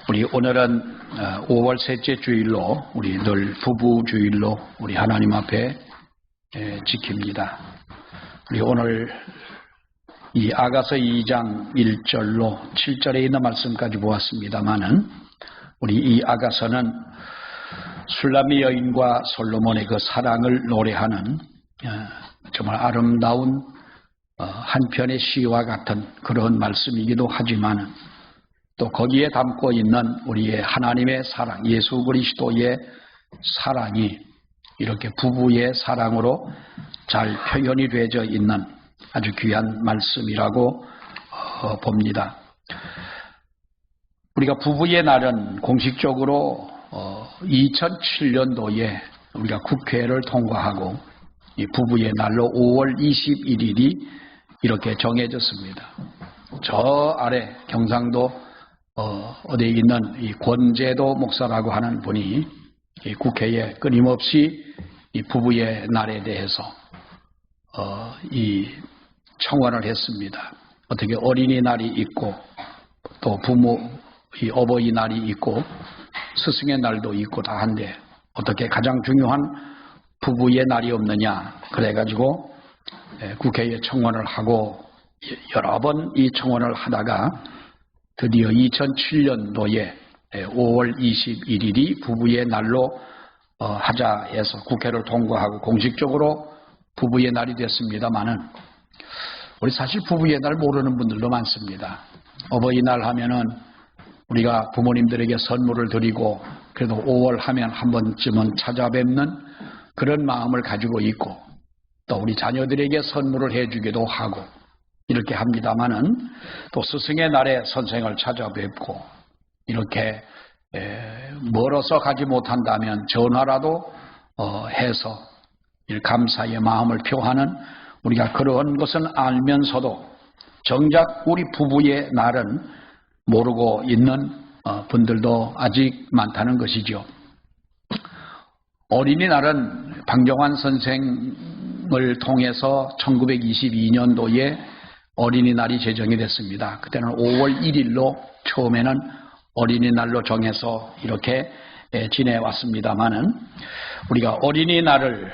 우리 오늘은 5월 셋째 주일로 우리 늘 부부 주일로 우리 하나님 앞에 지킵니다. 우리 오늘 이 아가서 2장 1절로 7절에 있는 말씀까지 보았습니다만은 우리 이 아가서는 술람미 여인과 솔로몬의 그 사랑을 노래하는 정말 아름다운 한편의 시와 같은 그런 말씀이기도 하지만 또 거기에 담고 있는 우리의 하나님의 사랑, 예수 그리스도의 사랑이 이렇게 부부의 사랑으로 잘 표현이 되어져 있는 아주 귀한 말씀이라고 봅니다. 우리가 부부의 날은 공식적으로 2007년도에 우리가 국회를 통과하고 이 부부의 날로 5월 21일이 이렇게 정해졌습니다. 저 아래 경상도 어디에 있는 이 권재도 목사라고 하는 분이 이 국회에 끊임없이 이 부부의 날에 대해서 이 청원을 했습니다. 어떻게 어린이날이 있고 또 부모 이 어버이날이 있고 스승의 날도 있고 다 한데 어떻게 가장 중요한 부부의 날이 없느냐 그래가지고 국회에 청원을 하고 여러 번 이 청원을 하다가 드디어 2007년도에 5월 21일이 부부의 날로 하자 해서 국회를 통과하고 공식적으로 부부의 날이 됐습니다만은 우리 사실 부부의 날 모르는 분들도 많습니다. 어버이날 하면은 우리가 부모님들에게 선물을 드리고 그래도 5월 하면 한 번쯤은 찾아뵙는 그런 마음을 가지고 있고 또 우리 자녀들에게 선물을 해주기도 하고 이렇게 합니다만은 또 스승의 날에 선생을 찾아뵙고 이렇게 멀어서 가지 못한다면 전화라도 해서 감사의 마음을 표하는 우리가 그런 것은 알면서도 정작 우리 부부의 날은 모르고 있는 분들도 아직 많다는 것이죠. 어린이날은 방정환 선생을 통해서 1922년도에 어린이날이 제정이 됐습니다. 그때는 5월 1일로 처음에는 어린이날로 정해서 이렇게 지내왔습니다만은 우리가 어린이날을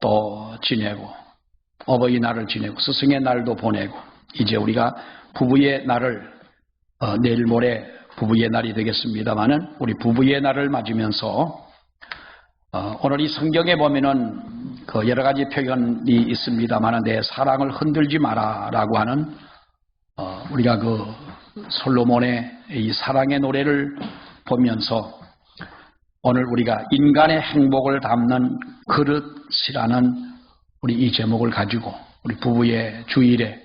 또 지내고 어버이날을 지내고 스승의 날도 보내고 이제 우리가 부부의 날을 내일 모레 부부의 날이 되겠습니다만은 우리 부부의 날을 맞으면서 오늘 이 성경에 보면은 그 여러 가지 표현이 있습니다만은 내 사랑을 흔들지 마라라고 하는 우리가 그 솔로몬의 이 사랑의 노래를 보면서 오늘 우리가 인간의 행복을 담는 그릇이라는 우리 이 제목을 가지고 우리 부부의 주일에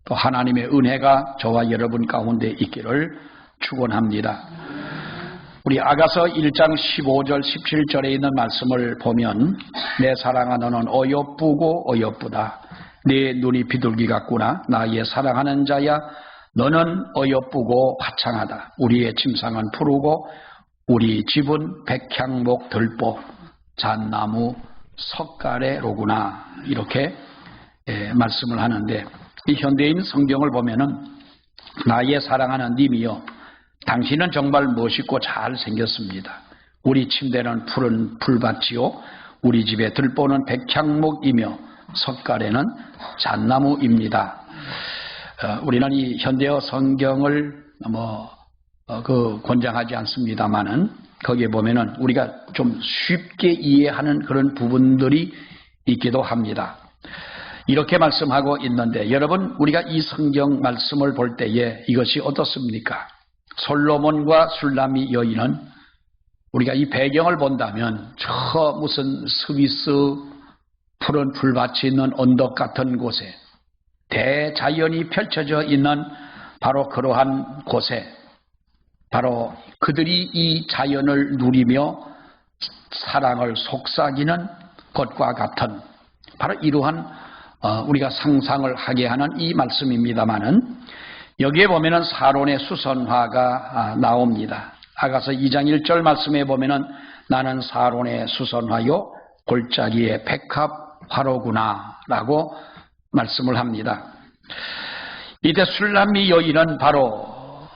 또 하나님의 은혜가 저와 여러분 가운데 있기를 축원합니다. 우리 아가서 1장 15절 17절에 있는 말씀을 보면 내 사랑아 너는 어여쁘고 어여쁘다. 네 눈이 비둘기 같구나. 나의 사랑하는 자야 너는 어여쁘고 화창하다. 우리의 침상은 푸르고 우리 집은 백향목 들보 잣나무 석가래로구나. 이렇게 말씀을 하는데 이 현대인 성경을 보면은 나의 사랑하는 님이여 당신은 정말 멋있고 잘 생겼습니다. 우리 침대는 푸른 풀밭이요 우리 집의 들보는 백향목이며 석가래는 잣나무입니다. 우리는 이 현대어 성경을 권장하지 않습니다만은 거기에 보면은 우리가 좀 쉽게 이해하는 그런 부분들이 있기도 합니다. 이렇게 말씀하고 있는데 여러분 우리가 이 성경 말씀을 볼 때에 이것이 어떻습니까? 솔로몬과 술람미 여인은 우리가 이 배경을 본다면 저 무슨 스위스 푸른 풀밭이 있는 언덕 같은 곳에 대자연이 펼쳐져 있는 바로 그러한 곳에 바로 그들이 이 자연을 누리며 사랑을 속삭이는 것과 같은 바로 이러한 우리가 상상을 하게 하는 이 말씀입니다마는 여기에 보면은 사론의 수선화가 나옵니다. 아가서 2장 1절 말씀에 보면은 나는 사론의 수선화요 골짜기의 백합화로구나 라고 말씀을 합니다. 이때 술람미 여인은 바로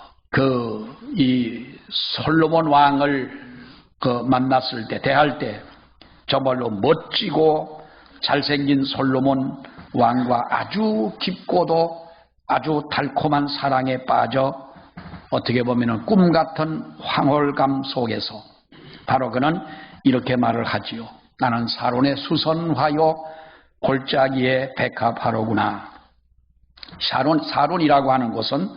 이 솔로몬 왕을 만났을 때, 대할 때 정말로 멋지고 잘생긴 솔로몬 왕과 아주 깊고도 아주 달콤한 사랑에 빠져 어떻게 보면 꿈 같은 황홀감 속에서 바로 그는 이렇게 말을 하지요. 나는 사론의 수선화요 골짜기의 백합화로구나. 사론이라고 하는 곳은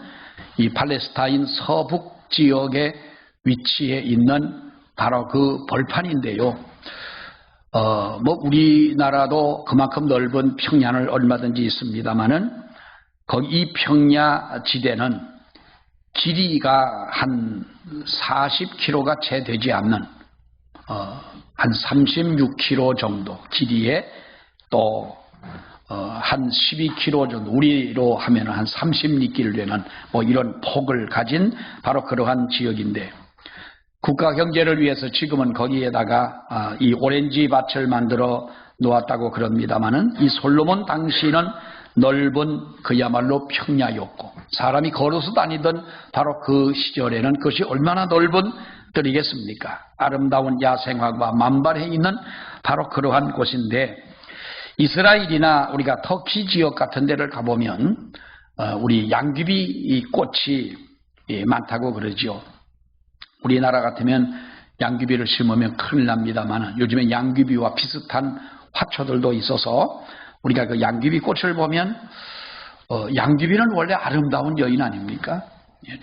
이 팔레스타인 서북 지역에 위치해 있는 바로 그 벌판인데요. 우리나라도 그만큼 넓은 평야를 얼마든지 있습니다만은 거기 이 평야 지대는 길이가 한 40km가 채 되지 않는 한 36km 정도 길이에 또 한 12km 정도 우리로 하면 한 30리길 되는 이런 폭을 가진 바로 그러한 지역인데 국가 경제를 위해서 지금은 거기에다가 이 오렌지 밭을 만들어 놓았다고 그럽니다마는 이 솔로몬 당시는 넓은 그야말로 평야였고 사람이 걸어서 다니던 바로 그 시절에는 그것이 얼마나 넓은 들이겠습니까? 아름다운 야생화가 만발해 있는 바로 그러한 곳인데 이스라엘이나 우리가 터키 지역 같은 데를 가보면 우리 양귀비 꽃이 많다고 그러죠. 우리나라 같으면 양귀비를 심으면 큰일 납니다만 요즘에 양귀비와 비슷한 화초들도 있어서 우리가 그 양귀비 꽃을 보면 양귀비는 원래 아름다운 여인 아닙니까?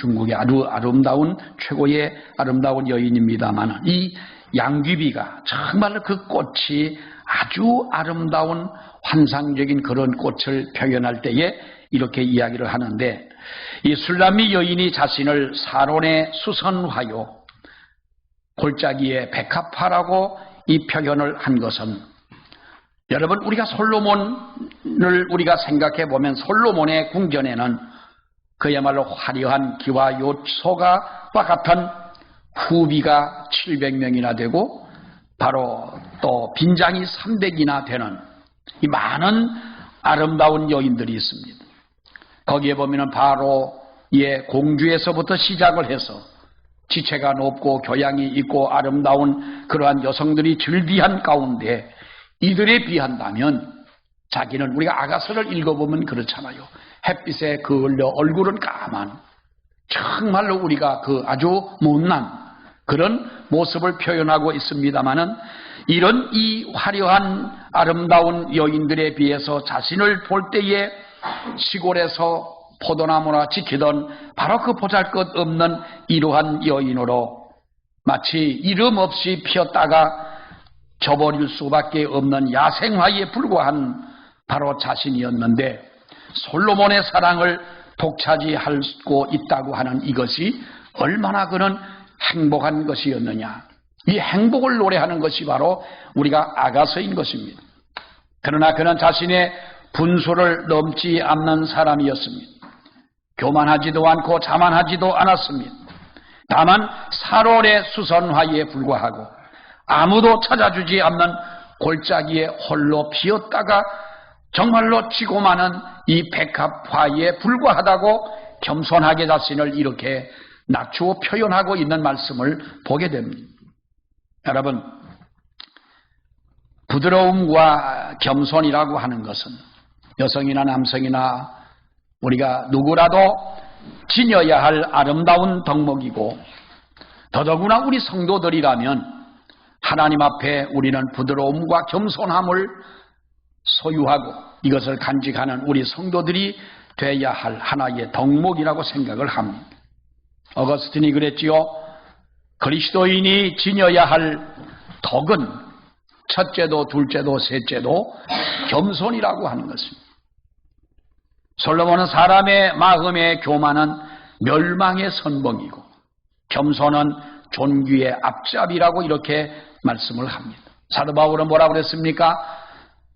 중국의 아주 아름다운 최고의 아름다운 여인입니다만 이 양귀비가 정말로 그 꽃이 아주 아름다운 환상적인 그런 꽃을 표현할 때에 이렇게 이야기를 하는데 이 술람미 여인이 자신을 사론의 수선화요 골짜기의 백합화라고 이 표현을 한 것은 여러분 우리가 솔로몬을 우리가 생각해 보면 솔로몬의 궁전에는 그야말로 화려한 기와 요소가 같은 후비가 700명이나 되고 바로 또 빈장이 300이나 되는 이 많은 아름다운 여인들이 있습니다. 거기에 보면은 바로의 공주에서부터 시작을 해서 지체가 높고 교양이 있고 아름다운 그러한 여성들이 즐비한 가운데 이들에 비한다면 자기는 우리가 아가서를 읽어보면 그렇잖아요. 햇빛에 그을려 얼굴은 까만 정말로 우리가 그 아주 못난 그런 모습을 표현하고 있습니다마는 이런 이 화려한 아름다운 여인들에 비해서 자신을 볼 때에 시골에서 포도나무나 지키던 바로 그 보잘것없는 이러한 여인으로 마치 이름 없이 피었다가 져버릴 수밖에 없는 야생화에 불과한 바로 자신이었는데 솔로몬의 사랑을 독차지하고 있다고 하는 이것이 얼마나 그는 행복한 것이었느냐. 이 행복을 노래하는 것이 바로 우리가 아가서인 것입니다. 그러나 그는 자신의 분수를 넘지 않는 사람이었습니다. 교만하지도 않고 자만하지도 않았습니다. 다만 사롤의 수선화에 불과하고 아무도 찾아주지 않는 골짜기에 홀로 피었다가 정말로 지고 마는 이 백합화에 불과하다고 겸손하게 자신을 이렇게 낮추어 표현하고 있는 말씀을 보게 됩니다. 여러분, 부드러움과 겸손이라고 하는 것은 여성이나 남성이나 우리가 누구라도 지녀야 할 아름다운 덕목이고 더더구나 우리 성도들이라면 하나님 앞에 우리는 부드러움과 겸손함을 소유하고 이것을 간직하는 우리 성도들이 돼야 할 하나의 덕목이라고 생각을 합니다. 어거스틴이 그랬지요. 그리스도인이 지녀야 할 덕은 첫째도 둘째도 셋째도 겸손이라고 하는 것입니다. 솔로몬은 사람의 마음의 교만은 멸망의 선봉이고 겸손은 존귀의 앞잡이라고 이렇게 말씀을 합니다. 사도 바울은 뭐라고 그랬습니까?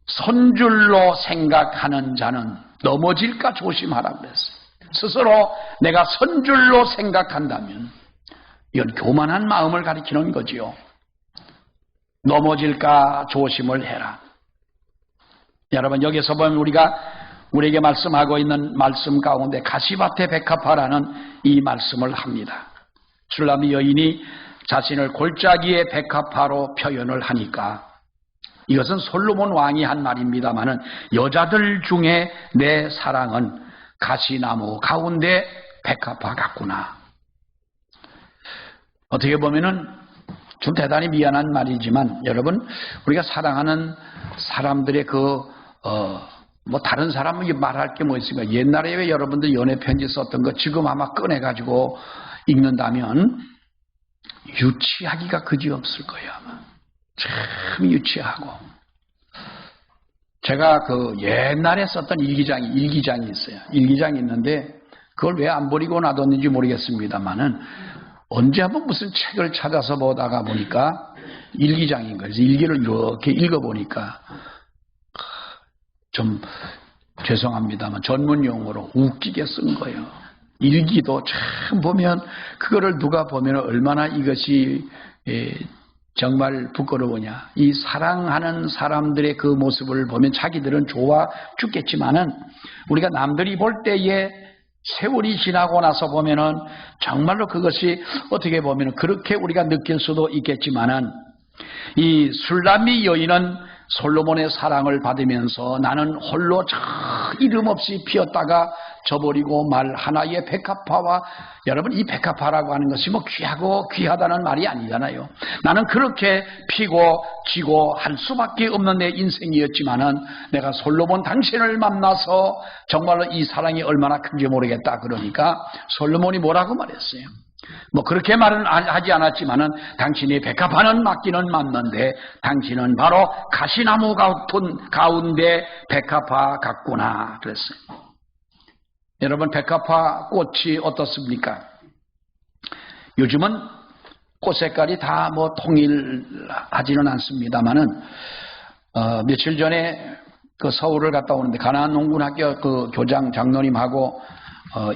선줄로 생각하는 자는 넘어질까 조심하라고 그랬어요. 스스로 내가 선줄로 생각한다면 이건 교만한 마음을 가리키는 거지요. 넘어질까 조심을 해라. 여러분 여기서 보면 우리가 우리에게 말씀하고 있는 말씀 가운데 가시밭의 백합화라는 이 말씀을 합니다. 술람이 여인이 자신을 골짜기의 백합화로 표현을 하니까 이것은 솔로몬 왕이 한 말입니다마는 여자들 중에 내 사랑은 가시나무 가운데 백합화 같구나. 어떻게 보면은 좀 대단히 미안한 말이지만 여러분, 우리가 사랑하는 사람들의 다른 사람은 말할 게 뭐 있습니까? 옛날에 왜 여러분들 연애편지 썼던 거 지금 아마 꺼내가지고 읽는다면 유치하기가 그지없을 거예요, 아마. 참 유치하고. 제가 옛날에 썼던 일기장이 있어요. 일기장이 있는데 그걸 왜 안 버리고 놔뒀는지 모르겠습니다만은 언제 한번 무슨 책을 찾아서 보다가 보니까 일기장인 거예요. 그래서 일기를 이렇게 읽어보니까 좀 죄송합니다만 전문 용어로 웃기게 쓴 거예요. 일기도 참 보면 그거를 누가 보면 얼마나 이것이 정말 부끄러우냐. 이 사랑하는 사람들의 그 모습을 보면 자기들은 좋아 죽겠지만은 우리가 남들이 볼 때에 세월이 지나고 나서 보면은 정말로 그것이 어떻게 보면은 그렇게 우리가 느낄 수도 있겠지만은 이 술람미 여인은 솔로몬의 사랑을 받으면서 나는 홀로 저 이름 없이 피었다가 져버리고 말 하나의 백합화와, 여러분 이 백합화라고 하는 것이 뭐 귀하고 귀하다는 말이 아니잖아요. 나는 그렇게 피고 지고 할 수밖에 없는 내 인생이었지만은 내가 솔로몬 당신을 만나서 정말로 이 사랑이 얼마나 큰지 모르겠다. 그러니까 솔로몬이 뭐라고 말했어요? 뭐 그렇게 말은 하지 않았지만은 당신이 백합화는 맞기는 맞는데 당신은 바로 가시나무 가운데 백합화 같구나 그랬어요. 여러분, 백합화 꽃이 어떻습니까? 요즘은 꽃 색깔이 다 뭐 통일하지는 않습니다만은 며칠 전에 서울을 갔다 오는데 가나안 농군학교 교장 장로님하고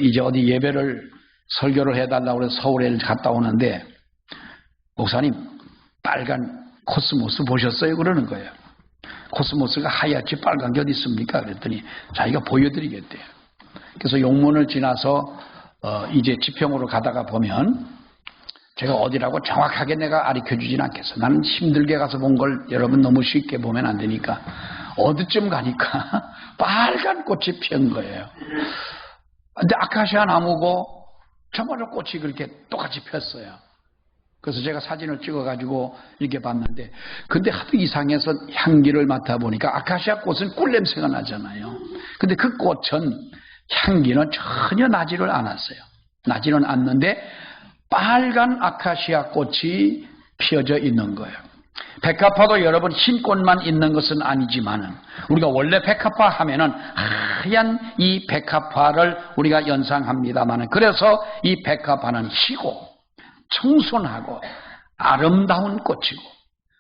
이제 어디 예배를 설교를 해달라고 해서 서울에 갔다 오는데 목사님 빨간 코스모스 보셨어요? 그러는 거예요. 코스모스가 하얗지 빨간 게 어디 있습니까? 그랬더니 자기가 보여드리겠대요. 그래서 용문을 지나서 이제 지평으로 가다가 보면 제가 어디라고 정확하게 내가 가르쳐주진 않겠어. 나는 힘들게 가서 본 걸 여러분 너무 쉽게 보면 안 되니까 어디쯤 가니까 빨간 꽃이 피은 거예요. 근데 아카시아 나무고 정말로 꽃이 그렇게 똑같이 폈어요. 그래서 제가 사진을 찍어가지고 이렇게 봤는데, 근데 하도 이상해서 향기를 맡아보니까 아카시아 꽃은 꿀냄새가 나잖아요. 근데 그 꽃은 향기는 전혀 나지를 않았어요. 나지는 않는데 빨간 아카시아 꽃이 피어져 있는 거예요. 백합화도 여러분 흰 꽃만 있는 것은 아니지만은 우리가 원래 백합화 하면은 하얀 이 백합화를 우리가 연상합니다만은 그래서 이 백합화는 희고 청순하고 아름다운 꽃이고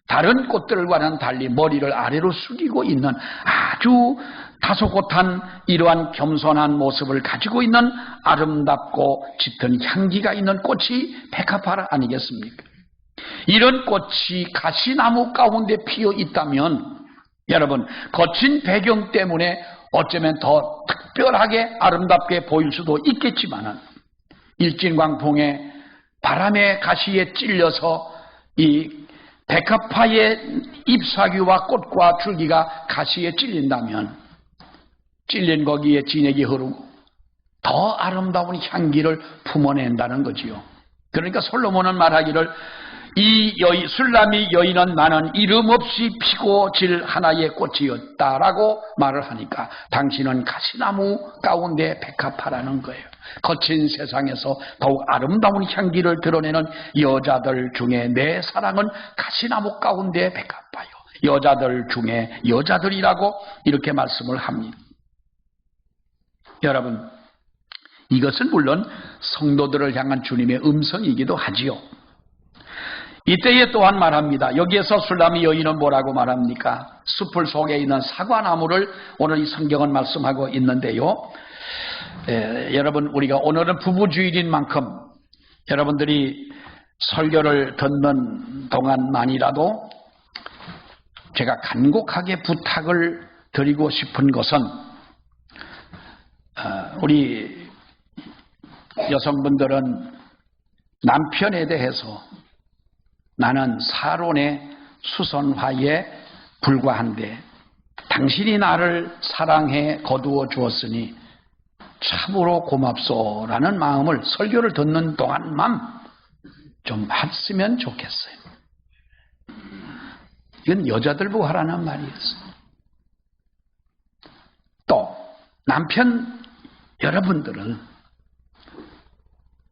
다른 꽃들과는 달리 머리를 아래로 숙이고 있는 아주 다소곳한 이러한 겸손한 모습을 가지고 있는 아름답고 짙은 향기가 있는 꽃이 백합화 아니겠습니까? 이런 꽃이 가시나무 가운데 피어 있다면 여러분 거친 배경 때문에 어쩌면 더 특별하게 아름답게 보일 수도 있겠지만은 일진광풍에 바람의 가시에 찔려서 이 백합화의 잎사귀와 꽃과 줄기가 가시에 찔린다면 찔린 거기에 진액이 흐르고 더 아름다운 향기를 품어낸다는 거지요. 그러니까 솔로몬은 말하기를 이 술람이 여인은 나는 이름 없이 피고 질 하나의 꽃이었다라고 말을 하니까 당신은 가시나무 가운데 백합화라는 거예요. 거친 세상에서 더욱 아름다운 향기를 드러내는 여자들 중에 내 사랑은 가시나무 가운데 백합화요. 여자들 중에 여자들이라고 이렇게 말씀을 합니다. 여러분, 이것은 물론 성도들을 향한 주님의 음성이기도 하지요. 이때에 또한 말합니다. 여기에서 술람이 여인은 뭐라고 말합니까? 숲을 속에 있는 사과나무를 오늘 이 성경은 말씀하고 있는데요. 여러분, 우리가 오늘은 부부주일인 만큼 여러분들이 설교를 듣는 동안만이라도 제가 간곡하게 부탁을 드리고 싶은 것은 우리 여성분들은 남편에 대해서 나는 사론의 수선화에 불과한데 당신이 나를 사랑해 거두어 주었으니 참으로 고맙소라는 마음을 설교를 듣는 동안만 좀 했으면 좋겠어요. 이건 여자들 보고 하라는 말이었어요. 또 남편 여러분들은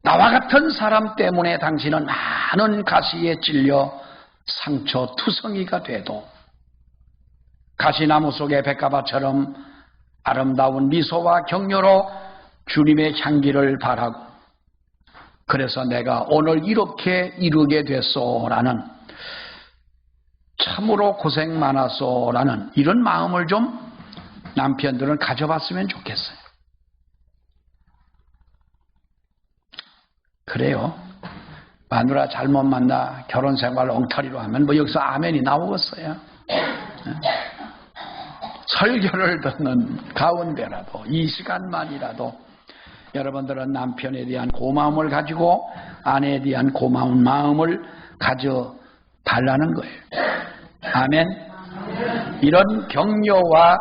나와 같은 사람 때문에 당신은 많은 가시에 찔려 상처 투성이가 돼도 가시나무 속의 백가바처럼 아름다운 미소와 격려로 주님의 향기를 바라고 그래서 내가 오늘 이렇게 이루게 됐소라는 참으로 고생 많았소라는 이런 마음을 좀 남편들은 가져봤으면 좋겠어요. 그래요. 마누라 잘못 만나 결혼생활 엉터리로 하면 뭐 여기서 아멘이 나오겠어요. 설교를 듣는 가운데라도 이 시간만이라도 여러분들은 남편에 대한 고마움을 가지고 아내에 대한 고마운 마음을 가져 달라는 거예요. 아멘. 이런 격려와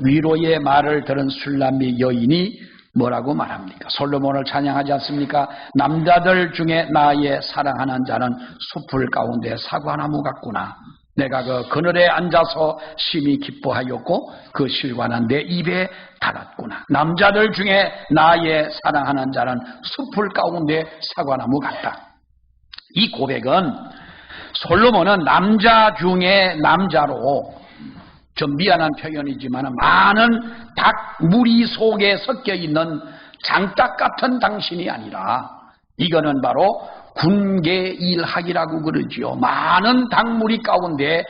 위로의 말을 들은 술람미 여인이 뭐라고 말합니까? 솔로몬을 찬양하지 않습니까? 남자들 중에 나의 사랑하는 자는 숲을 가운데 사과나무 같구나. 내가 그 그늘에 앉아서 심히 기뻐하였고 그 실과는 내 입에 달았구나. 남자들 중에 나의 사랑하는 자는 숲을 가운데 사과나무 같다. 이 고백은 솔로몬은 남자 중에 남자로 좀 미안한 표현이지만 많은 닭 무리 속에 섞여 있는 장닭 같은 당신이 아니라 이거는 바로 군계일학이라고 그러지요. 많은 닭무리 가운데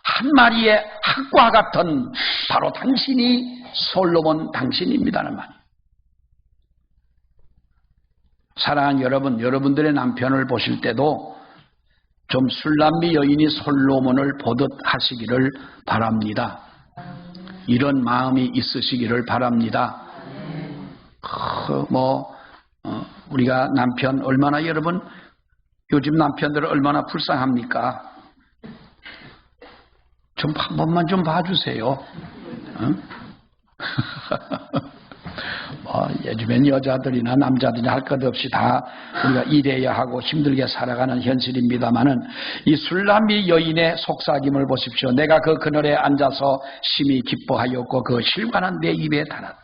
한 마리의 학과 같은 바로 당신이 솔로몬 당신입니다는 말이에요. 사랑하는 여러분, 여러분들의 남편을 보실 때도 좀 술람미 여인이 솔로몬을 보듯 하시기를 바랍니다. 이런 마음이 있으시기를 바랍니다. 우리가 남편 얼마나 여러분 요즘 남편들은 얼마나 불쌍합니까? 좀 한 번만 좀 봐주세요. 응? 요즘엔 여자들이나 남자들이나 할 것 없이 다 우리가 일해야 하고 힘들게 살아가는 현실입니다마는 이 술람미 여인의 속삭임을 보십시오. 내가 그 그늘에 앉아서 심히 기뻐하였고 그 실과는 내 입에 달았다.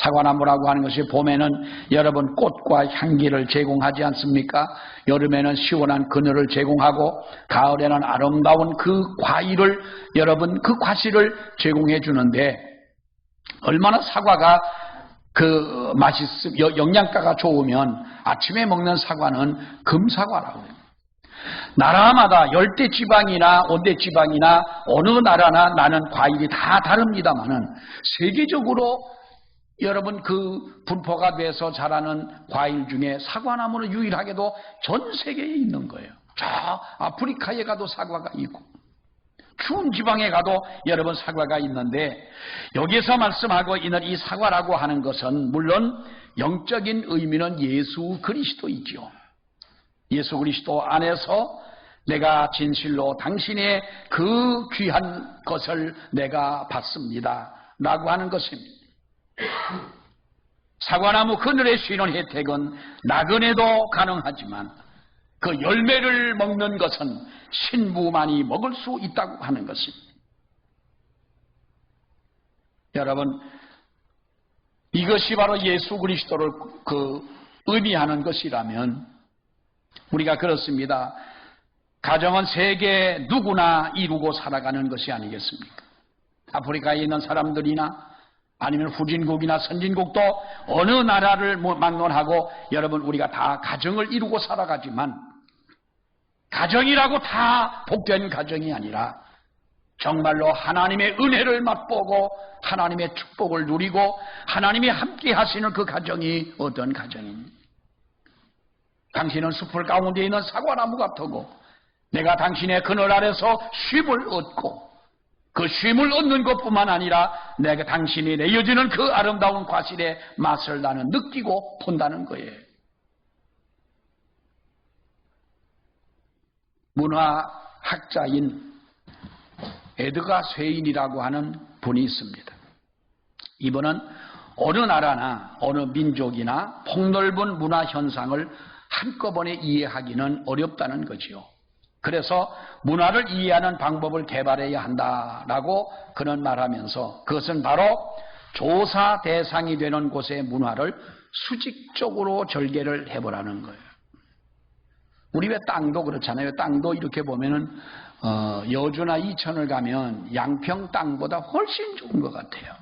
사과나무라고 하는 것이 봄에는 여러분 꽃과 향기를 제공하지 않습니까? 여름에는 시원한 그늘을 제공하고 가을에는 아름다운 그 과일을 여러분 그 과실을 제공해 주는데 얼마나 사과가 그 영양가가 좋으면 아침에 먹는 사과는 금사과라고 해요. 나라마다 열대지방이나 온대지방이나 어느 나라나 나는 과일이 다 다릅니다만은 세계적으로 여러분 그 분포가 돼서 자라는 과일 중에 사과나무는 유일하게도 전 세계에 있는 거예요. 저 아프리카에 가도 사과가 있고 추운 지방에 가도 여러분 사과가 있는데 여기서 말씀하고 있는 이 사과라고 하는 것은 물론 영적인 의미는 예수 그리스도이지요. 예수 그리스도 안에서 내가 진실로 당신의 그 귀한 것을 내가 받습니다 라고 하는 것입니다. 사과나무 그늘에 쉬는 혜택은 나그네도 가능하지만 그 열매를 먹는 것은 신부만이 먹을 수 있다고 하는 것입니다. 여러분, 이것이 바로 예수 그리스도를 의미하는 것이라면 우리가 그렇습니다. 가정은 세계 누구나 이루고 살아가는 것이 아니겠습니까? 아프리카에 있는 사람들이나 아니면 후진국이나 선진국도 어느 나라를 막론하고 여러분 우리가 다 가정을 이루고 살아가지만 가정이라고 다 복된 가정이 아니라 정말로 하나님의 은혜를 맛보고 하나님의 축복을 누리고 하나님이 함께 하시는 그 가정이 어떤 가정입니까? 당신은 숲을 가운데 있는 사과나무 같고 내가 당신의 그늘 아래서 쉼을 얻고 그 쉼을 얻는 것뿐만 아니라 내가 당신이 내어주는 그 아름다운 과실의 맛을 나는 느끼고 본다는 거예요. 문화학자인 에드가 쇠인이라고 하는 분이 있습니다. 이분은 어느 나라나 어느 민족이나 폭넓은 문화 현상을 한꺼번에 이해하기는 어렵다는 거지요. 그래서 문화를 이해하는 방법을 개발해야 한다라고 그는 말하면서 그것은 바로 조사 대상이 되는 곳의 문화를 수직적으로 절개를 해보라는 거예요. 우리 왜 땅도 그렇잖아요. 땅도 이렇게 보면은 여주나 이천을 가면 양평 땅보다 훨씬 좋은 것 같아요.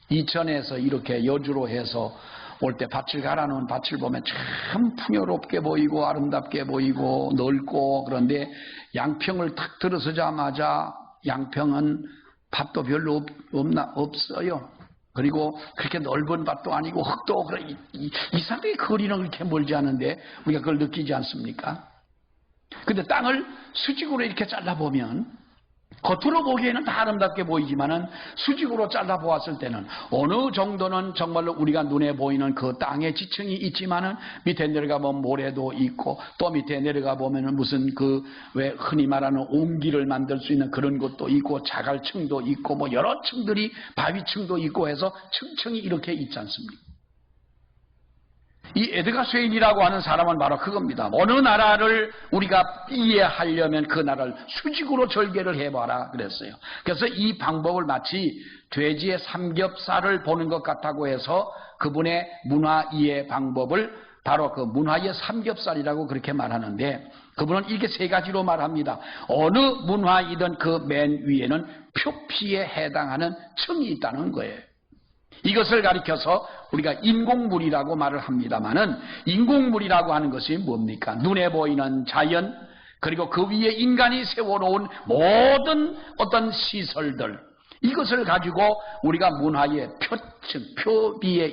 이천에서 이렇게 여주로 해서 올 때 밭을 갈아놓은 밭을 보면 참 풍요롭게 보이고 아름답게 보이고 넓고, 그런데 양평을 탁 들어서자마자 양평은 밭도 별로 없어요. 그리고 그렇게 넓은 밭도 아니고 흙도 이상하게 거리는 그렇게 멀지 않은데 우리가 그걸 느끼지 않습니까? 근데 땅을 수직으로 이렇게 잘라보면 겉으로 보기에는 다 아름답게 보이지만은 수직으로 잘라보았을 때는 어느 정도는 정말로 우리가 눈에 보이는 그 땅의 지층이 있지만은 밑에 내려가 보면 모래도 있고, 또 밑에 내려가 보면은 무슨 왜 흔히 말하는 옹기를 만들 수 있는 그런 것도 있고, 자갈층도 있고, 뭐 여러 층들이 바위층도 있고 해서 층층이 이렇게 있지 않습니까? 이 에드가 쇠인이라고 하는 사람은 바로 그겁니다. 어느 나라를 우리가 이해하려면 그 나라를 수직으로 절개를 해봐라 그랬어요. 그래서 이 방법을 마치 돼지의 삼겹살을 보는 것 같다고 해서 그분의 문화 이해 방법을 바로 그 문화의 삼겹살이라고 그렇게 말하는데, 그분은 이렇게 세 가지로 말합니다. 어느 문화이든 그 맨 위에는 표피에 해당하는 층이 있다는 거예요. 이것을 가리켜서 우리가 인공물이라고 말을 합니다마는, 인공물이라고 하는 것이 뭡니까? 눈에 보이는 자연, 그리고 그 위에 인간이 세워놓은 모든 어떤 시설들, 이것을 가지고 우리가 문화의 표층, 표피에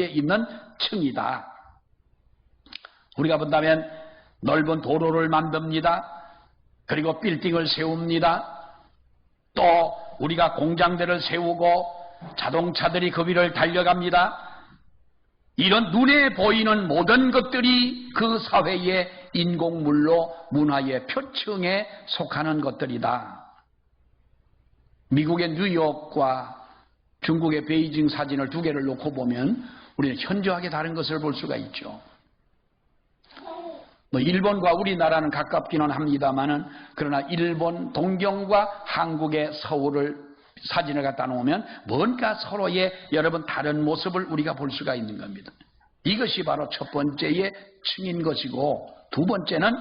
있는 층이다. 우리가 본다면 넓은 도로를 만듭니다. 그리고 빌딩을 세웁니다. 또 우리가 공장들을 세우고 자동차들이 그 위를 달려갑니다. 이런 눈에 보이는 모든 것들이 그 사회의 인공물로 문화의 표층에 속하는 것들이다. 미국의 뉴욕과 중국의 베이징 사진을 두 개를 놓고 보면 우리는 현저하게 다른 것을 볼 수가 있죠. 일본과 우리나라는 가깝기는 합니다만은, 그러나 일본 동경과 한국의 서울을 사진을 갖다 놓으면 뭔가 서로의 여러분 다른 모습을 우리가 볼 수가 있는 겁니다. 이것이 바로 첫 번째의 층인 것이고, 두 번째는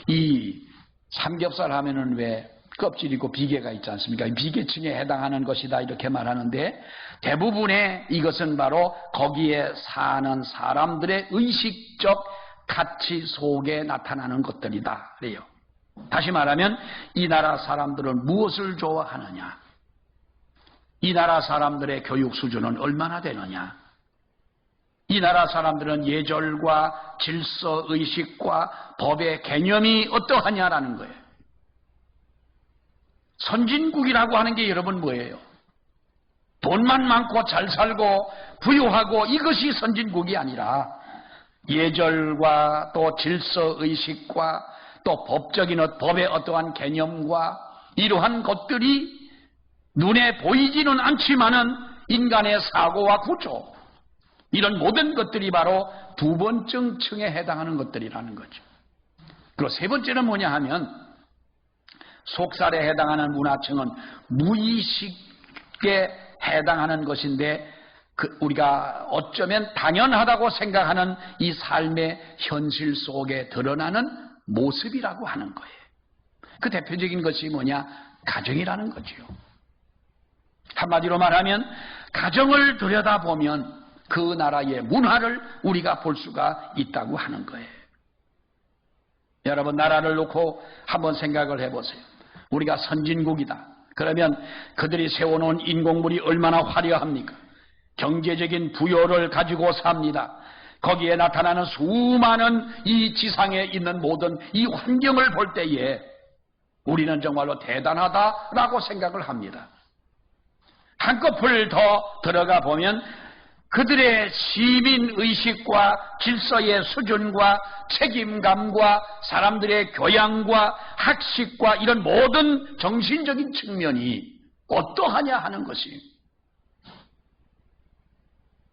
이 삼겹살 하면은 왜 껍질 있고 비계가 있지 않습니까? 비계층에 해당하는 것이다 이렇게 말하는데, 대부분의 이것은 바로 거기에 사는 사람들의 의식적 가치 속에 나타나는 것들이다 그래요. 다시 말하면 이 나라 사람들은 무엇을 좋아하느냐, 이 나라 사람들의 교육 수준은 얼마나 되느냐, 이 나라 사람들은 예절과 질서의식과 법의 개념이 어떠하냐라는 거예요. 선진국이라고 하는 게 여러분 뭐예요? 돈만 많고 잘 살고 부유하고 이것이 선진국이 아니라 예절과 또 질서의식과 또 법의 어떠한 개념과 이러한 것들이 눈에 보이지는 않지만은 인간의 사고와 구조, 이런 모든 것들이 바로 두 번째 층에 해당하는 것들이라는 거죠. 그리고 세 번째는 뭐냐 하면, 속살에 해당하는 문화층은 무의식에 해당하는 것인데, 우리가 어쩌면 당연하다고 생각하는 이 삶의 현실 속에 드러나는 모습이라고 하는 거예요. 그 대표적인 것이 뭐냐? 가정이라는 거죠. 한마디로 말하면 가정을 들여다보면 그 나라의 문화를 우리가 볼 수가 있다고 하는 거예요. 여러분, 나라를 놓고 한번 생각을 해보세요. 우리가 선진국이다. 그러면 그들이 세워놓은 인공물이 얼마나 화려합니까? 경제적인 부여를 가지고 삽니다. 거기에 나타나는 수많은 이 지상에 있는 모든 이 환경을 볼 때에 우리는 정말로 대단하다라고 생각을 합니다. 한꺼풀 더 들어가 보면 그들의 시민의식과 질서의 수준과 책임감과 사람들의 교양과 학식과 이런 모든 정신적인 측면이 어떠하냐 하는 것이.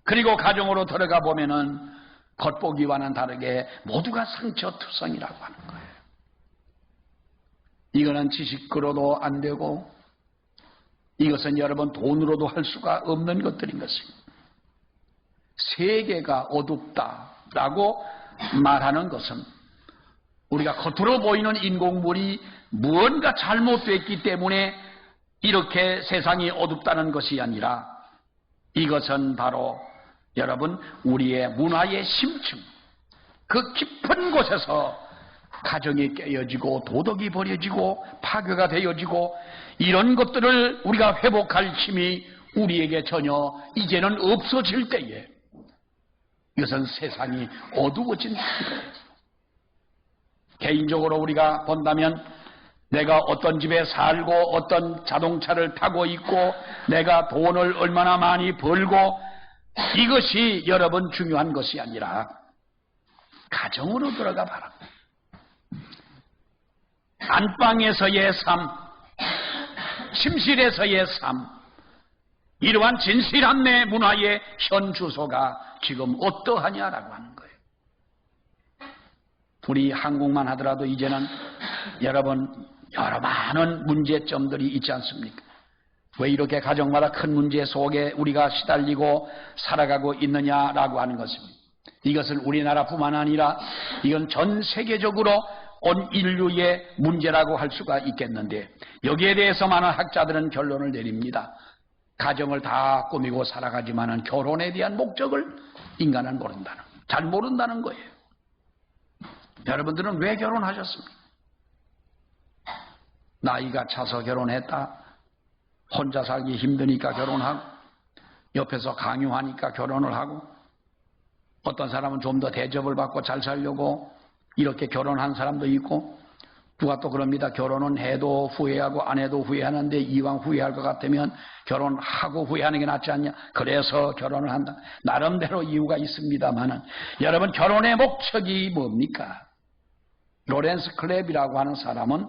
그리고 가정으로 들어가 보면은 겉보기와는 다르게 모두가 상처투성이라고 하는 거예요. 이거는 지식으로도 안 되고 이것은 여러분 돈으로도 할 수가 없는 것들인 것입니다. 세계가 어둡다라고 말하는 것은 우리가 겉으로 보이는 인공물이 무언가 잘못됐기 때문에 이렇게 세상이 어둡다는 것이 아니라 이것은 바로 여러분 우리의 문화의 심층, 그 깊은 곳에서 가정이 깨어지고 도덕이 버려지고 파괴가 되어지고 이런 것들을 우리가 회복할 힘이 우리에게 전혀 이제는 없어질 때에 이것은 세상이 어두워진 거예요. 개인적으로 우리가 본다면 내가 어떤 집에 살고 어떤 자동차를 타고 있고 내가 돈을 얼마나 많이 벌고 이것이 여러분 중요한 것이 아니라 가정으로 들어가 봐라. 안방에서의 삶, 침실에서의 삶, 이러한 진실한 내 문화의 현 주소가 지금 어떠하냐라고 하는 거예요. 우리 한국만 하더라도 이제는 여러분 여러 많은 문제점들이 있지 않습니까? 왜 이렇게 가정마다 큰 문제 속에 우리가 시달리고 살아가고 있느냐라고 하는 것입니다. 이것은 우리나라뿐만 아니라 이건 전 세계적으로 온 인류의 문제라고 할 수가 있겠는데 여기에 대해서 많은 학자들은 결론을 내립니다. 가정을 다 꾸미고 살아가지만은 결혼에 대한 목적을 인간은 모른다는, 잘 모른다는 거예요. 여러분들은 왜 결혼하셨습니까? 나이가 차서 결혼했다. 혼자 살기 힘드니까 결혼하고 옆에서 강요하니까 결혼을 하고 어떤 사람은 좀 더 대접을 받고 잘 살려고 이렇게 결혼한 사람도 있고 누가 또 그럽니다. 결혼은 해도 후회하고 안 해도 후회하는데 이왕 후회할 것 같으면 결혼하고 후회하는 게 낫지 않냐. 그래서 결혼을 한다. 나름대로 이유가 있습니다만은 여러분 결혼의 목적이 뭡니까? 로렌스 클랩이라고 하는 사람은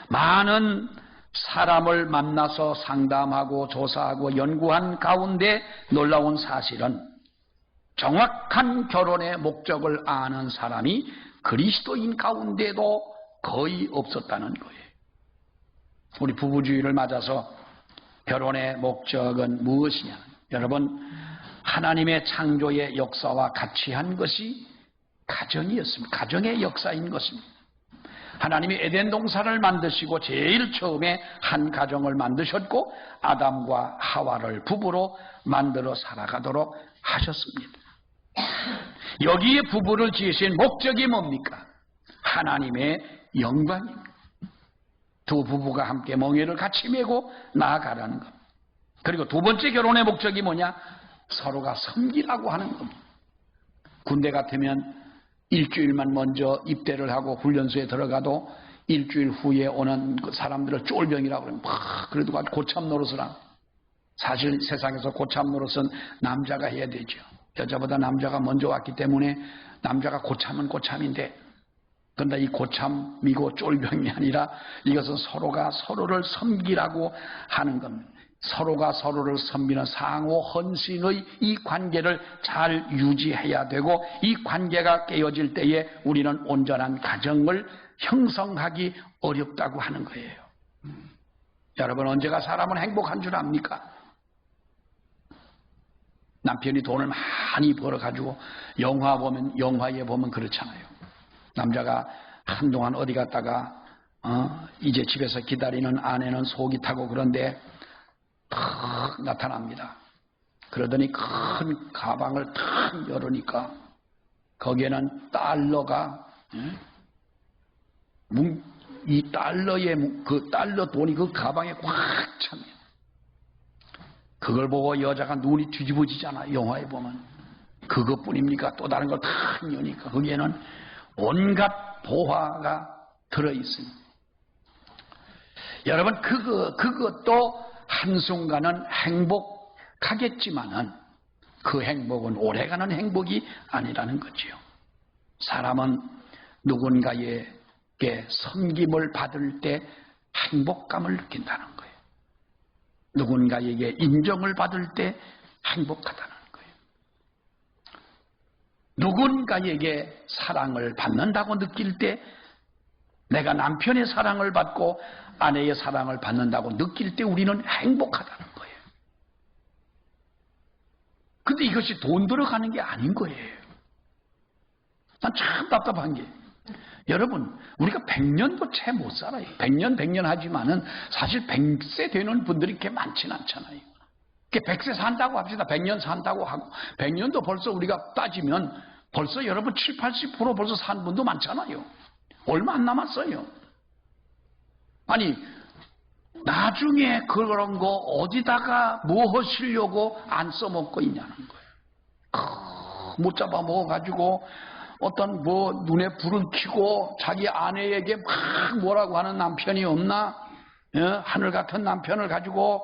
많은 사람을 만나서 상담하고 조사하고 연구한 가운데 놀라운 사실은 정확한 결혼의 목적을 아는 사람이 그리스도인 가운데도 거의 없었다는 거예요. 우리 부부주의를 맞아서 결혼의 목적은 무엇이냐? 여러분 하나님의 창조의 역사와 같이 한 것이 가정이었습니다. 가정의 역사인 것입니다. 하나님이 에덴 동산을 만드시고 제일 처음에 한 가정을 만드셨고 아담과 하와를 부부로 만들어 살아가도록 하셨습니다. 여기에 부부를 지으신 목적이 뭡니까? 하나님의 영광입니다. 두 부부가 함께 멍에를 같이 메고 나아가라는 것. 그리고 두 번째 결혼의 목적이 뭐냐? 서로가 섬기라고 하는 겁니다. 군대 같으면 일주일만 먼저 입대를 하고 훈련소에 들어가도 일주일 후에 오는 그 사람들을 쫄병이라고 그러면 그래도 고참 노릇을 하고 사실 세상에서 고참 노릇은 남자가 해야 되죠. 여자보다 남자가 먼저 왔기 때문에 남자가 고참은 고참인데 그런데 이 고참이고 쫄병이 아니라 이것은 서로가 서로를 섬기라고 하는 겁니다. 서로가 서로를 섬기는 상호 헌신의 이 관계를 잘 유지해야 되고 이 관계가 깨어질 때에 우리는 온전한 가정을 형성하기 어렵다고 하는 거예요. 여러분 언제가 사람은 행복한 줄 압니까? 남편이 돈을 많이 벌어가지고 영화에 보면 그렇잖아요. 남자가 한동안 어디 갔다가 이제 집에서 기다리는 아내는 속이 타고 그런데 탁 나타납니다. 그러더니 큰 가방을 탁 열으니까 거기에는 달러가 이 달러의 그 달러 돈이 그 가방에 꽉 찹니다. 그걸 보고 여자가 눈이 뒤집어지잖아. 영화에 보면 그것뿐입니까? 또 다른 걸 탁 여니까 거기에는 온갖 보화가 들어있습니다. 여러분, 그것도 한순간은 행복하겠지만은 그 행복은 오래가는 행복이 아니라는 거지요. 사람은 누군가에게 섬김을 받을 때 행복감을 느낀다는 거예요. 누군가에게 인정을 받을 때 행복하다는 거예요. 누군가에게 사랑을 받는다고 느낄 때, 내가 남편의 사랑을 받고 아내의 사랑을 받는다고 느낄 때 우리는 행복하다는 거예요. 근데 이것이 돈 들어가는 게 아닌 거예요. 난 참 답답한 게, 여러분, 우리가 100년도 채 못 살아요. 100년 하지만은 사실 100세 되는 분들이 그렇게 많지는 않잖아요. 100세 산다고 합시다. 100년 산다고 하고, 100년도 벌써 우리가 따지면 벌써 여러분 70, 80% 벌써 산 분도 많잖아요. 얼마 안 남았어요. 아니, 나중에 그런 거 어디다가 뭐 하시려고 안 써먹고 있냐는 거예요. 못 잡아 먹어가지고 어떤 뭐 눈에 불을 켜고 자기 아내에게 막 뭐라고 하는 남편이 없나? 하늘 같은 남편을 가지고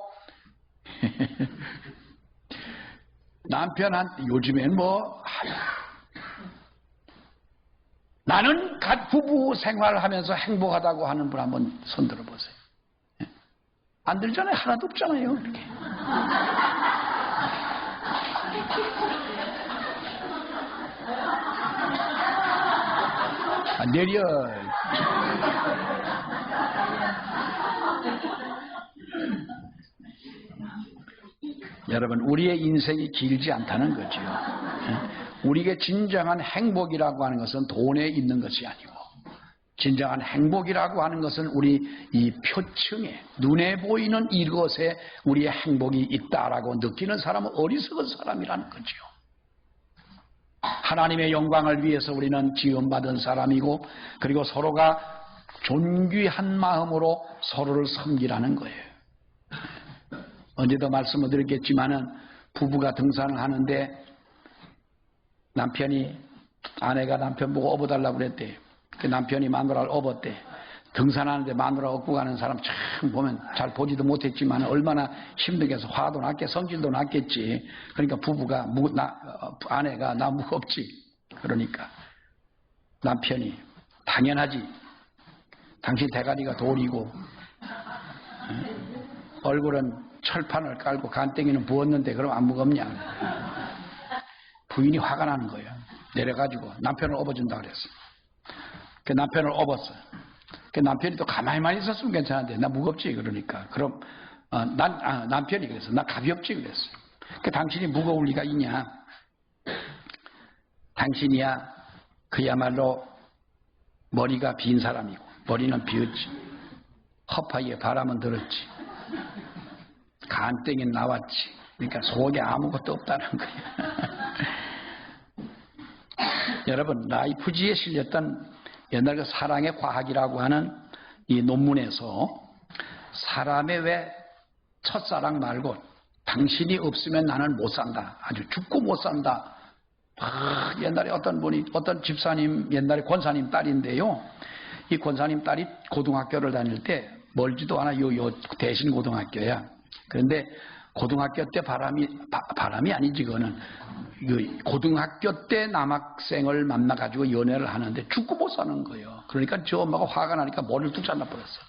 남편한테 요즘엔 뭐 나는 부부 생활하면서 행복하다고 하는 분 한번 손들어 보세요. 안 들잖아요. 하나도 없잖아요. 이렇게. 내려. 여러분, 우리의 인생이 길지 않다는 거죠. 우리에게 진정한 행복이라고 하는 것은 돈에 있는 것이 아니고, 진정한 행복이라고 하는 것은 우리 이 표층에, 눈에 보이는 이것에 우리의 행복이 있다라고 느끼는 사람은 어리석은 사람이라는 거죠. 하나님의 영광을 위해서 우리는 지음받은 사람이고, 그리고 서로가 존귀한 마음으로 서로를 섬기라는 거예요. 언제도 말씀을 드렸겠지만은, 부부가 등산을 하는데 아내가 남편 보고 업어달라고 그랬대요. 그 남편이 마누라를 업었대. 등산하는데 마누라 업고 가는 사람 참 보면 잘 보지도 못했지만 얼마나 힘들게 해서 화도 났겠, 성질도 났겠지. 그러니까 부부가, 아내가 나 무겁지. 그러니까 남편이 당연하지. 당신 대가리가 돌이고 얼굴은 철판을 깔고 간땡이는 부었는데 그럼 안 무겁냐. 부인이 화가 나는 거예요. 내려가지고 남편을 업어준다 그랬어. 그 남편을 업었어요. 그 남편이 또 가만히만 있었으면 괜찮은데 나 무겁지. 그러니까 그럼 남편이 그랬어. 나 가볍지. 그랬어요. 그 당신이 무거울 리가 있냐. 당신이야 그야말로 머리가 빈 사람이고 머리는 비었지. 허파에 바람은 들었지. 간땡이는 나왔지. 그러니까 속에 아무것도 없다는 거예요. 여러분, 라이프지에 실렸던 옛날 그 사랑의 과학이라고 하는 이 논문에서 사람의 왜 첫사랑 말고 당신이 없으면 나는 못 산다. 아주 죽고 못 산다. 옛날에 어떤 집사님, 옛날에 권사님 딸인데요. 이 권사님 딸이 고등학교를 다닐 때 멀지도 않아 요 대신 고등학교야. 그런데 고등학교 때 바람이 아니지, 그거는. 고등학교 때 남학생을 만나가지고 연애를 하는데 죽고 못 사는 거예요. 그러니까 저 엄마가 화가 나니까 머리를 뚝 잘라버렸어.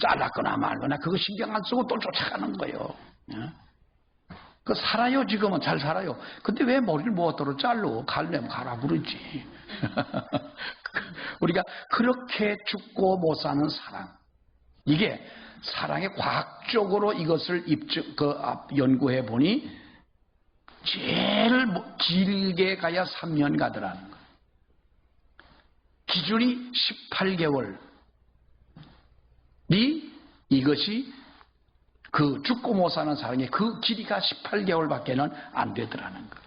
잘랐거나 말거나 그거 신경 안 쓰고 또 쫓아가는 거예요. 그 살아요, 지금은 잘 살아요. 근데 왜 머리를 무엇대로 잘라? 갈래면 가라 그러지. 우리가 그렇게 죽고 못 사는 사랑. 이게 사랑의 과학적으로 이것을 연구해 보니 제일 길게 가야 3년 가더라는 거예요. 기준이 18개월이 이것이 그 죽고 못 사는 사랑의 그 길이가 18개월밖에는 안 되더라는 거예요.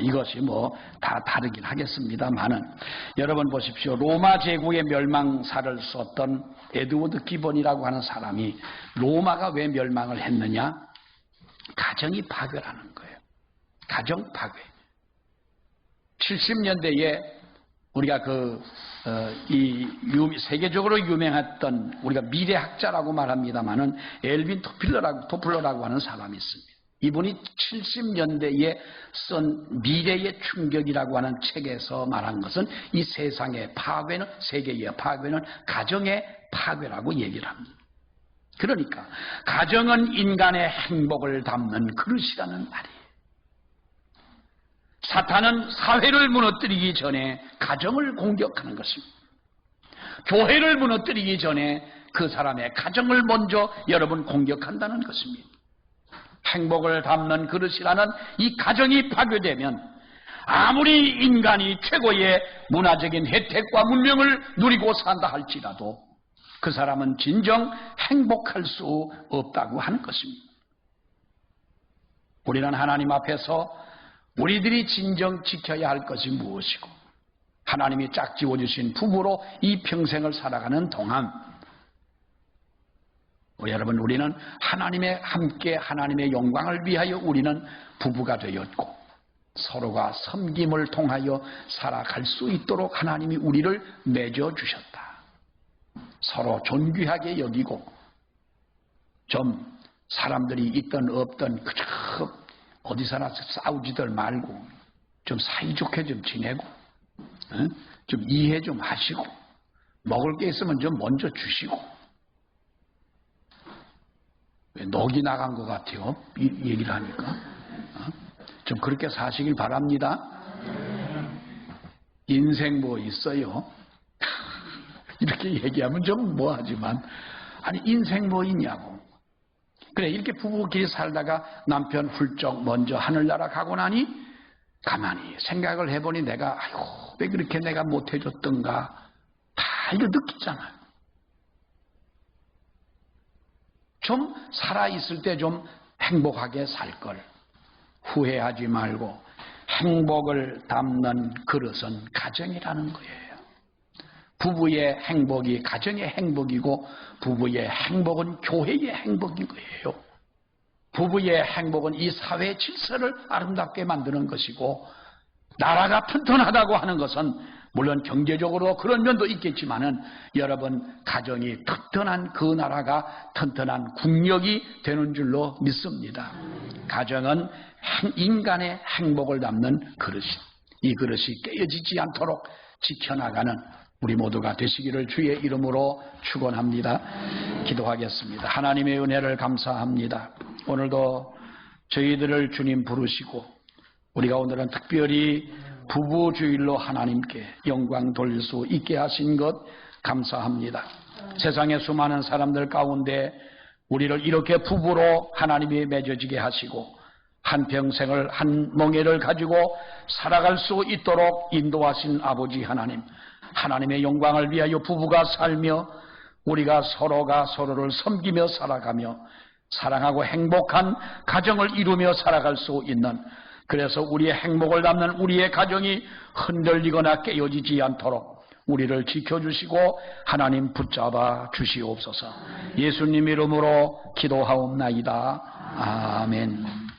이것이 다 다르긴 하겠습니다만은 여러분 보십시오. 로마 제국의 멸망사를 썼던 에드워드 기본이라고 하는 사람이 로마가 왜 멸망을 했느냐? 가정이 파괴라는 거예요. 가정 파괴. 70년대에 우리가 세계적으로 유명했던 우리가 미래학자라고 말합니다만은 엘빈 토플러라고 하는 사람이 있습니다. 이분이 70년대에 쓴 미래의 충격이라고 하는 책에서 말한 것은 이 세상의 파괴는, 세계의 파괴는 가정의 파괴라고 얘기를 합니다. 그러니까 가정은 인간의 행복을 담는 그릇이라는 말이에요. 사탄은 사회를 무너뜨리기 전에 가정을 공격하는 것입니다. 교회를 무너뜨리기 전에 그 사람의 가정을 먼저 여러분 공격한다는 것입니다. 행복을 담는 그릇이라는 이 가정이 파괴되면 아무리 인간이 최고의 문화적인 혜택과 문명을 누리고 산다 할지라도 그 사람은 진정 행복할 수 없다고 하는 것입니다. 우리는 하나님 앞에서 우리들이 진정 지켜야 할 것이 무엇이고 하나님이 짝지어 주신 부부로 이 평생을 살아가는 동안 여러분, 우리는 함께 하나님의 영광을 위하여 우리는 부부가 되었고 서로가 섬김을 통하여 살아갈 수 있도록 하나님이 우리를 맺어 주셨다. 서로 존귀하게 여기고 좀 사람들이 있든 없든 그저 어디서나 싸우지들 말고 좀 사이좋게 좀 지내고 좀 이해 좀 하시고 먹을 게 있으면 좀 먼저 주시고. 왜 녹이 나간 것 같아요? 이 얘기를 하니까. 좀 그렇게 사시길 바랍니다. 인생 뭐 있어요? 이렇게 얘기하면 좀 뭐하지만 아니 인생 뭐 있냐고. 그래 이렇게 부부끼리 살다가 남편 훌쩍 먼저 하늘나라 가고 나니 가만히 생각을 해보니 내가 아이고 왜 그렇게 내가 못해줬던가 다 이거 느끼잖아요. 좀 살아있을 때 좀 행복하게 살 걸 후회하지 말고 행복을 담는 그릇은 가정이라는 거예요. 부부의 행복이 가정의 행복이고 부부의 행복은 교회의 행복인 거예요. 부부의 행복은 이 사회 질서를 아름답게 만드는 것이고 나라가 튼튼하다고 하는 것은 물론 경제적으로 그런 면도 있겠지만은 여러분 가정이 튼튼한 그 나라가 튼튼한 국력이 되는 줄로 믿습니다. 가정은 인간의 행복을 담는 그릇이 이 그릇이 깨어지지 않도록 지켜나가는 우리 모두가 되시기를 주의 이름으로 축원합니다. 기도하겠습니다. 하나님의 은혜를 감사합니다. 오늘도 저희들을 주님 부르시고 우리가 오늘은 특별히 부부주일로 하나님께 영광 돌릴 수 있게 하신 것 감사합니다. 세상의 수많은 사람들 가운데 우리를 이렇게 부부로 하나님이 맺어지게 하시고 한평생을 한 멍에를 가지고 살아갈 수 있도록 인도하신 아버지 하나님, 하나님의 영광을 위하여 부부가 살며 우리가 서로가 서로를 섬기며 살아가며 사랑하고 행복한 가정을 이루며 살아갈 수 있는, 그래서 우리의 행복을 담는 우리의 가정이 흔들리거나 깨어지지 않도록 우리를 지켜주시고 하나님 붙잡아 주시옵소서. 예수님 이름으로 기도하옵나이다. 아멘.